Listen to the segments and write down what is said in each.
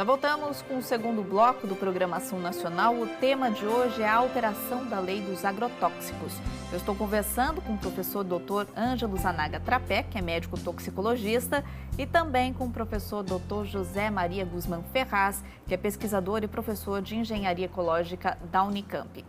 Já voltamos com o segundo bloco do Programação Nacional. O tema de hoje é a alteração da lei dos agrotóxicos. Eu estou conversando com o professor Dr. Ângelo Zanaga Trapé, que é médico toxicologista, e também com o professor Dr. José Maria Guzmán Ferraz, que é pesquisador e professor de Engenharia Ecológica da Unicamp.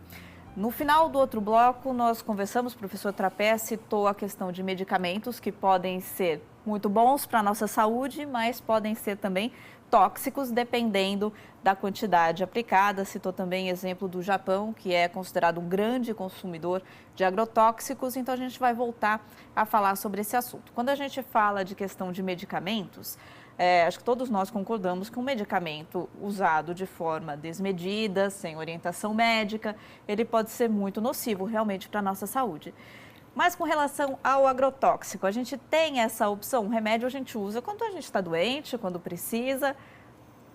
No final do outro bloco, nós conversamos, o professor Trapé citou a questão de medicamentos que podem ser muito bons para a nossa saúde, mas podem ser também tóxicos, dependendo da quantidade aplicada. Citou também exemplo do Japão, que é considerado um grande consumidor de agrotóxicos, então a gente vai voltar a falar sobre esse assunto. Quando a gente fala de questão de medicamentos, acho que todos nós concordamos que um medicamento usado de forma desmedida, sem orientação médica, ele pode ser muito nocivo realmente para a nossa saúde. Mas com relação ao agrotóxico, a gente tem essa opção, o remédio a gente usa quando a gente está doente, quando precisa.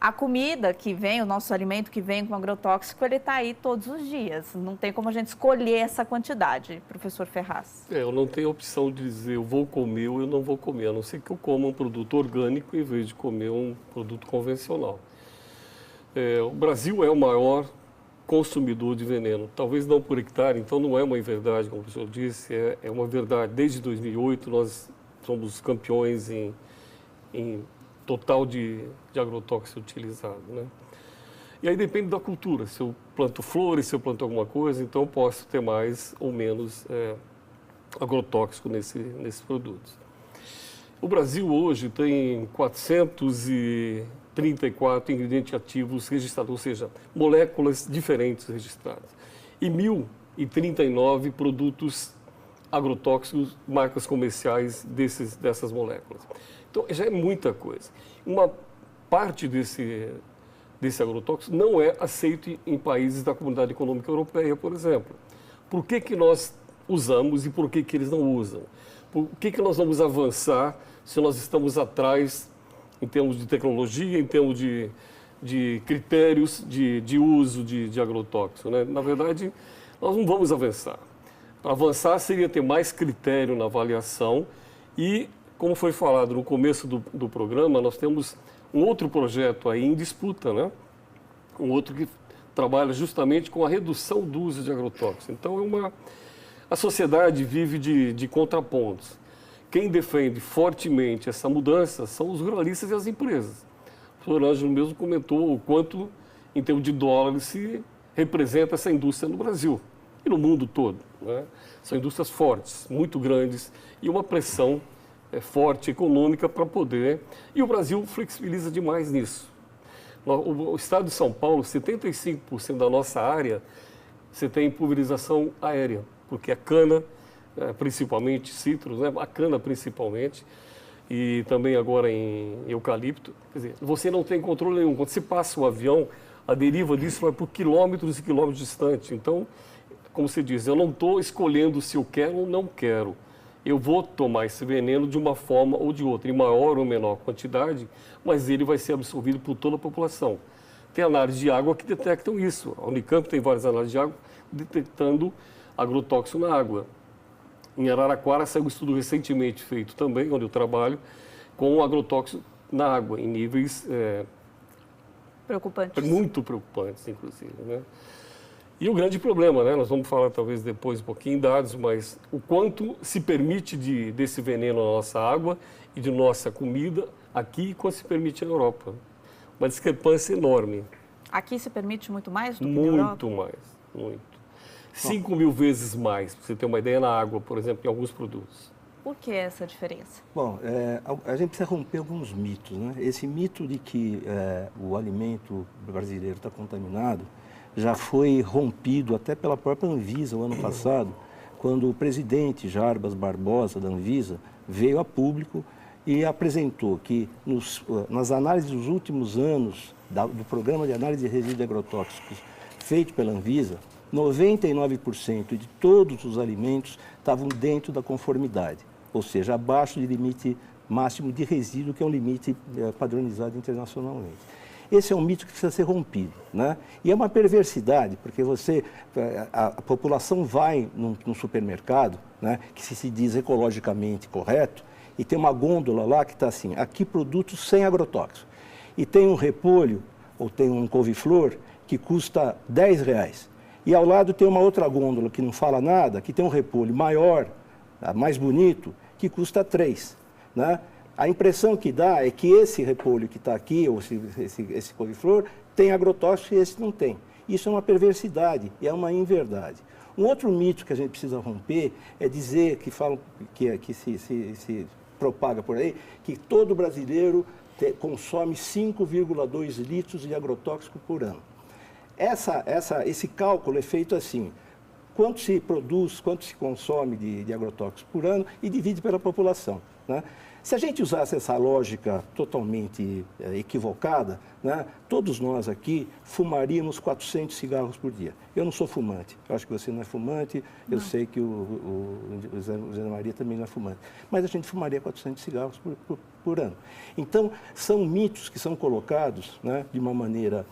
A comida que vem, o nosso alimento que vem com agrotóxico, ele está aí todos os dias. Não tem como a gente escolher essa quantidade, professor Ferraz. Eu não tenho opção de dizer eu vou comer ou eu não vou comer, a não ser que eu coma um produto orgânico em vez de comer um produto convencional. O Brasil é o maior consumidor de veneno, talvez não por hectare, então não é uma verdade, como o professor disse, é uma verdade. Desde 2008 nós somos campeões em total de agrotóxico utilizado, né? E aí depende da cultura, se eu planto flores, se eu planto alguma coisa, então eu posso ter mais ou menos agrotóxico nesses produtos. O Brasil hoje tem 434 ingredientes ativos registrados, ou seja, moléculas diferentes registradas, e 1.039 produtos agrotóxicos, marcas comerciais dessas moléculas. Então, já é muita coisa. Uma parte desse agrotóxico não é aceito em países da Comunidade Econômica Europeia, por exemplo. Por que nós usamos e por que eles não usam? Por que nós vamos avançar se nós estamos atrás em termos de tecnologia, em termos de critérios de uso de agrotóxico, né? Na verdade, nós não vamos avançar. Para avançar seria ter mais critério na avaliação e, como foi falado no começo do programa, nós temos um outro projeto aí em disputa, né? Um outro que trabalha justamente com a redução do uso de agrotóxicos. Então, a sociedade vive de contrapontos. Quem defende fortemente essa mudança são os ruralistas e as empresas. O professor Ângelo mesmo comentou o quanto, em termos de dólares, se representa essa indústria no Brasil e no mundo todo, né? São indústrias fortes, muito grandes e uma pressão forte econômica para poder... E o Brasil flexibiliza demais nisso. O estado de São Paulo, 75% da nossa área, você tem pulverização aérea, porque a cana, principalmente citros, né? A cana principalmente, e também agora em eucalipto. Quer dizer, você não tem controle nenhum. Quando se passa o avião, a deriva disso vai por quilômetros e quilômetros distante. Então, como se diz, eu não estou escolhendo se eu quero ou não quero. Eu vou tomar esse veneno de uma forma ou de outra, em maior ou menor quantidade, mas ele vai ser absorvido por toda a população. Tem análises de água que detectam isso. A Unicamp tem várias análises de água detectando agrotóxico na água. Em Araraquara saiu um estudo recentemente feito também, onde eu trabalho, com agrotóxico na água, em níveis preocupantes. Muito preocupantes, inclusive, né? E o grande problema, né? Nós vamos falar talvez depois um pouquinho em dados, mas o quanto se permite desse veneno na nossa água e de nossa comida aqui e quanto se permite na Europa. Uma discrepância enorme. Aqui se permite muito mais do que na Europa? Muito mais, muito. 5.000 vezes mais, para você ter uma ideia, na água, por exemplo, em alguns produtos. Por que essa diferença? Bom, a gente precisa romper alguns mitos, né? Esse mito de que o alimento brasileiro está contaminado já foi rompido até pela própria Anvisa o ano passado, quando o presidente Jarbas Barbosa da Anvisa veio a público e apresentou que nas análises dos últimos anos do programa de análise de resíduos agrotóxicos feito pela Anvisa, 99% de todos os alimentos estavam dentro da conformidade, ou seja, abaixo do limite máximo de resíduo, que é um limite padronizado internacionalmente. Esse é um mito que precisa ser rompido, né? E é uma perversidade, porque a população vai num supermercado, né, que se diz ecologicamente correto, e tem uma gôndola lá que está assim, aqui produtos sem agrotóxico. e tem um repolho, ou tem um couve-flor, que custa R$10. E ao lado tem uma outra gôndola que não fala nada, que tem um repolho maior, mais bonito, que custa R$3. Né? A impressão que dá é que esse repolho que está aqui, ou esse couve-flor, tem agrotóxico e esse não tem. Isso é uma perversidade e é uma inverdade. Um outro mito que a gente precisa romper é dizer, que falam, que se propaga por aí, que todo brasileiro consome 5,2 litros de agrotóxico por ano. Esse cálculo é feito assim: quanto se produz, quanto se consome de agrotóxicos por ano e divide pela população. Né? Se a gente usasse essa lógica totalmente equivocada, né, todos nós aqui fumaríamos 400 cigarros por dia. Eu não sou fumante, eu acho que você não é fumante, eu sei que o Zé Maria também não é fumante, mas a gente fumaria 400 cigarros por ano. Então, são mitos que são colocados, né, de uma maneira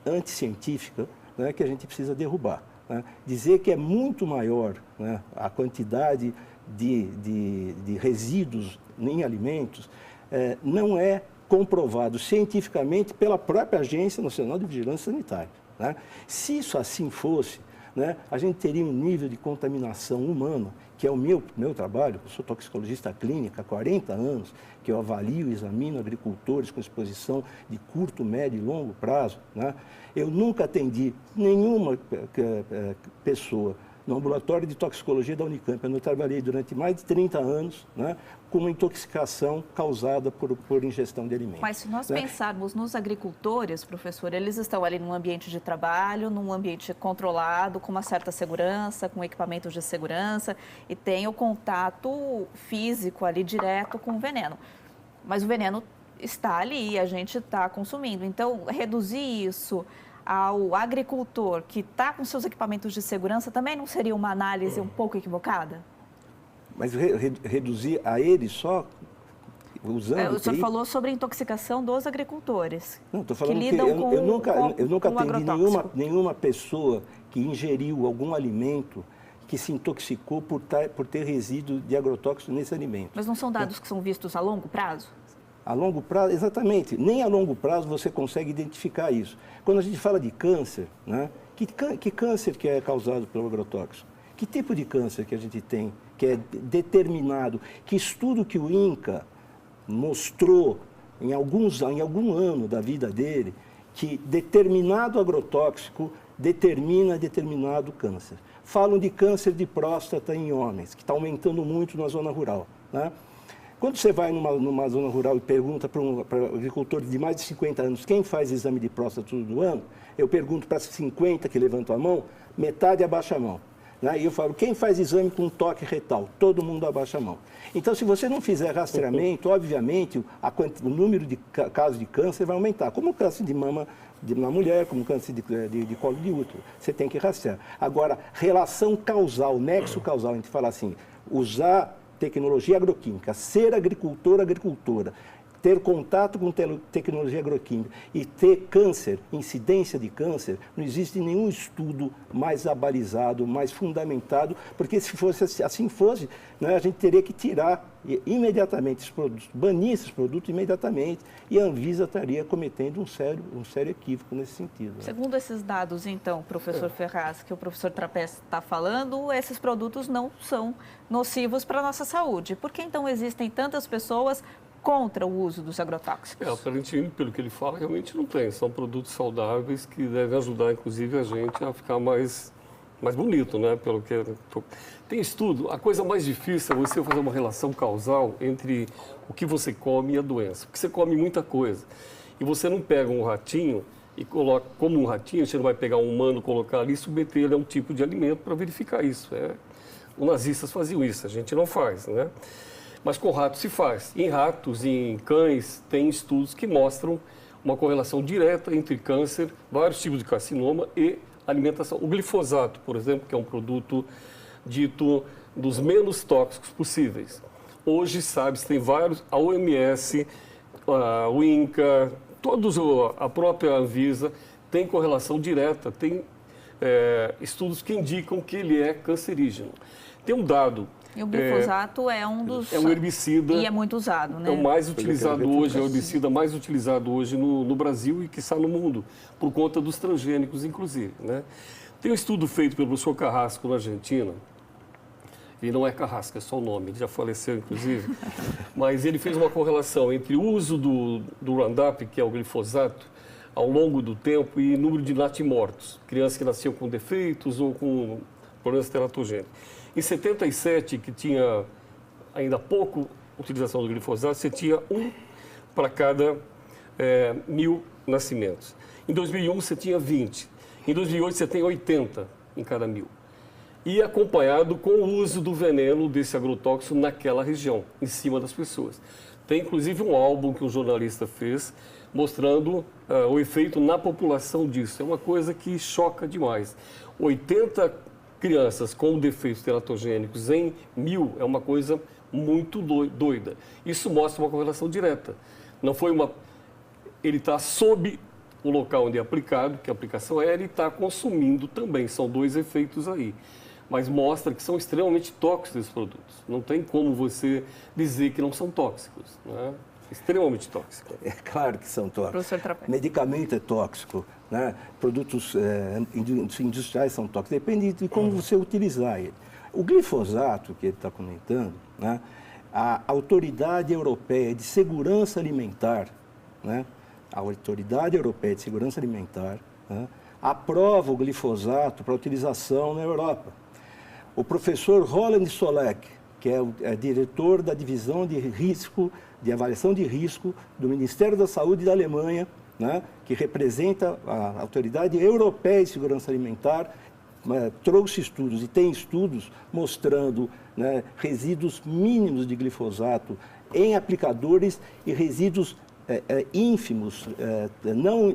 anticientífica, né, que a gente precisa derrubar. Né? Dizer que é muito maior, né, a quantidade de resíduos em alimentos não é comprovado cientificamente pela própria Agência Nacional de Vigilância Sanitária. Né? Se isso assim fosse, né, a gente teria um nível de contaminação humana, que é o meu trabalho. Eu sou toxicologista clínica há 40 anos, que eu avalio e examino agricultores com exposição de curto, médio e longo prazo. Né? Eu nunca atendi nenhuma pessoa no ambulatório de toxicologia da Unicamp. Eu trabalhei durante mais de 30 anos, né, com uma intoxicação causada por ingestão de alimentos. Mas se nós né? pensarmos nos agricultores, professor, eles estão ali num ambiente de trabalho, num ambiente controlado, com uma certa segurança, com equipamentos de segurança, e tem o contato físico ali direto com o veneno. Mas o veneno está ali e a gente está consumindo. Então, reduzir isso ao agricultor que está com seus equipamentos de segurança também não seria uma análise um pouco equivocada? Mas reduzir a ele só usando... O senhor falou sobre a intoxicação dos agricultores. Não, estou falando que lidam eu nunca com atendi nenhuma pessoa que ingeriu algum alimento que se intoxicou por ter resíduo de agrotóxico nesse alimento. Mas não são dados que são vistos a longo prazo? A longo prazo, exatamente. Nem a longo prazo você consegue identificar isso. Quando a gente fala de câncer, né, que câncer que é causado pelo agrotóxico? Que tipo de câncer que a gente tem, que é determinado? Que estudo que o INCA mostrou em algum ano da vida dele que determinado agrotóxico determina determinado câncer? Falam de câncer de próstata em homens, que está aumentando muito na zona rural. Né? Quando você vai numa zona rural e pergunta para um agricultor de mais de 50 anos quem faz exame de próstata todo ano, eu pergunto para 50 que levantam a mão, metade abaixa a mão. Né? E eu falo, quem faz exame com toque retal? Todo mundo abaixa a mão. Então, se você não fizer rastreamento, obviamente, o número de casos de câncer vai aumentar, como o câncer de mama na mulher, como câncer de colo de útero. Você tem que rastrear. Agora, relação causal, nexo causal, a gente fala assim, usar tecnologia agroquímica, ser agricultora, ter contato com tecnologia agroquímica e ter câncer, incidência de câncer, não existe nenhum estudo mais abalizado, mais fundamentado, porque se fosse assim fosse, né, a gente teria que tirar imediatamente esses produtos, banir esses produtos imediatamente, e a Anvisa estaria cometendo um sério equívoco nesse sentido. Né? Segundo esses dados, então, professor Ferraz, que o professor Trapes está falando, esses produtos não são nocivos para a nossa saúde. Por que então existem tantas pessoas contra o uso dos agrotóxicos? Aparentemente, pelo que ele fala, realmente não tem. São produtos saudáveis que devem ajudar, inclusive, a gente a ficar mais bonito, né? Pelo que tem estudo. A coisa mais difícil é você fazer uma relação causal entre o que você come e a doença. Porque você come muita coisa. E você não pega um ratinho e coloca, como um ratinho, você não vai pegar um humano, colocar ali e submeter ele a um tipo de alimento para verificar isso. Os nazistas faziam isso, a gente não faz, né? Mas com ratos se faz. Em ratos e em cães, tem estudos que mostram uma correlação direta entre câncer, vários tipos de carcinoma e alimentação. O glifosato, por exemplo, que é um produto dito dos menos tóxicos possíveis. Hoje, sabe-se, tem vários, a OMS, o INCA, a própria Anvisa, tem correlação direta, tem estudos que indicam que ele é cancerígeno. Tem um dado E o glifosato é um dos... É um herbicida... E é muito usado, né? É o mais utilizado hoje, é o herbicida mais utilizado hoje no Brasil e que está no mundo, por conta dos transgênicos, inclusive, né? Tem um estudo feito pelo professor Carrasco na Argentina. Ele não é Carrasco, é só o nome, ele já faleceu, inclusive. Mas ele fez uma correlação entre o uso do Roundup, que é o glifosato, ao longo do tempo e número de natimortos. Crianças que nasciam com defeitos ou com problemas teratogênicos. Em 77, que tinha ainda pouco utilização do glifosato, você tinha 1 para cada 1.000 nascimentos. Em 2001, você tinha 20. Em 2008, você tem 80 em cada 1.000. E acompanhado com o uso do veneno desse agrotóxico naquela região, em cima das pessoas. Tem, inclusive, um álbum que um jornalista fez mostrando o efeito na população disso. É uma coisa que choca demais. 80 crianças com defeitos teratogênicos em 1.000 é uma coisa muito doida. Isso mostra uma correlação direta. Não foi uma... Ele está sob o local onde é aplicado, que a aplicação é, ele está consumindo também. São 2 efeitos aí. Mas mostra que são extremamente tóxicos esses produtos. Não tem como você dizer que não são tóxicos, né? Extremamente tóxico. É claro que são tóxicos. Professor Trapé. Medicamento é tóxico, né? Produtos industriais são tóxicos. Depende de como você utilizar ele. O glifosato, que ele está comentando, né? A Autoridade Europeia de Segurança Alimentar, né? A Autoridade Europeia de Segurança Alimentar, né? Aprova o glifosato para utilização na Europa. O professor Roland Solek, que é diretor da divisão de risco, de avaliação de risco do Ministério da Saúde da Alemanha, né, que representa a Autoridade Europeia de Segurança Alimentar, trouxe estudos e tem estudos mostrando, né, resíduos mínimos de glifosato em aplicadores e resíduos ínfimos,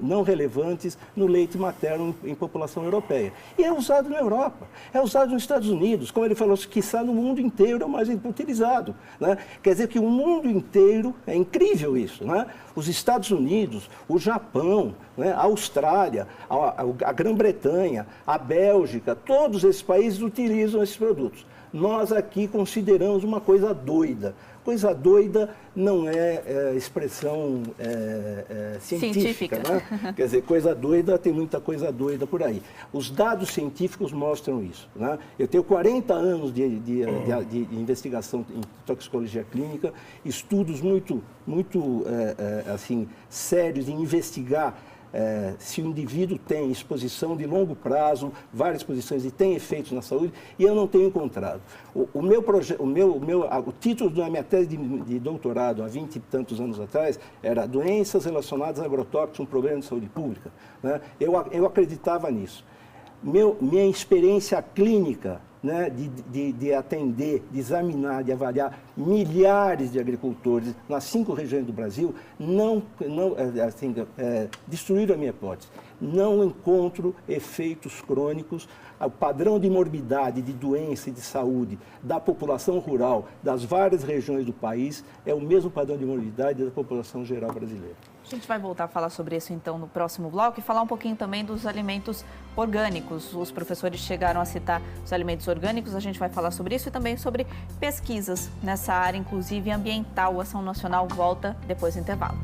não relevantes no leite materno em população europeia. E é usado na Europa, é usado nos Estados Unidos, como ele falou, que está no mundo inteiro é o mais utilizado, né? Quer dizer que o mundo inteiro, é incrível isso, né? Os Estados Unidos, o Japão, né? A Austrália, a Grã-Bretanha, a Bélgica, todos esses países utilizam esses produtos. Nós aqui consideramos uma coisa doida. Coisa doida não é expressão científica, né? Quer dizer, coisa doida, tem muita coisa doida por aí. Os dados científicos mostram isso, né? Eu tenho 40 anos de investigação em toxicologia clínica, estudos muito assim, sérios em investigar se o indivíduo tem exposição de longo prazo, várias exposições e tem efeitos na saúde, e eu não tenho encontrado. O título da minha tese de doutorado, há 20 e tantos anos atrás, era Doenças relacionadas a agrotóxicos, um problema de saúde pública, né? Eu acreditava nisso. Minha experiência clínica, né, de atender, de examinar, de avaliar milhares de agricultores nas 5 regiões do Brasil, destruíram a minha hipótese. Não encontro efeitos crônicos. O padrão de morbidade, de doença e de saúde da população rural das várias regiões do país é o mesmo padrão de morbidade da população geral brasileira. A gente vai voltar a falar sobre isso, então, no próximo bloco e falar um pouquinho também dos alimentos orgânicos. Os professores chegaram a citar os alimentos orgânicos, a gente vai falar sobre isso e também sobre pesquisas nessa área, inclusive ambiental. A Ação Nacional volta depois do intervalo.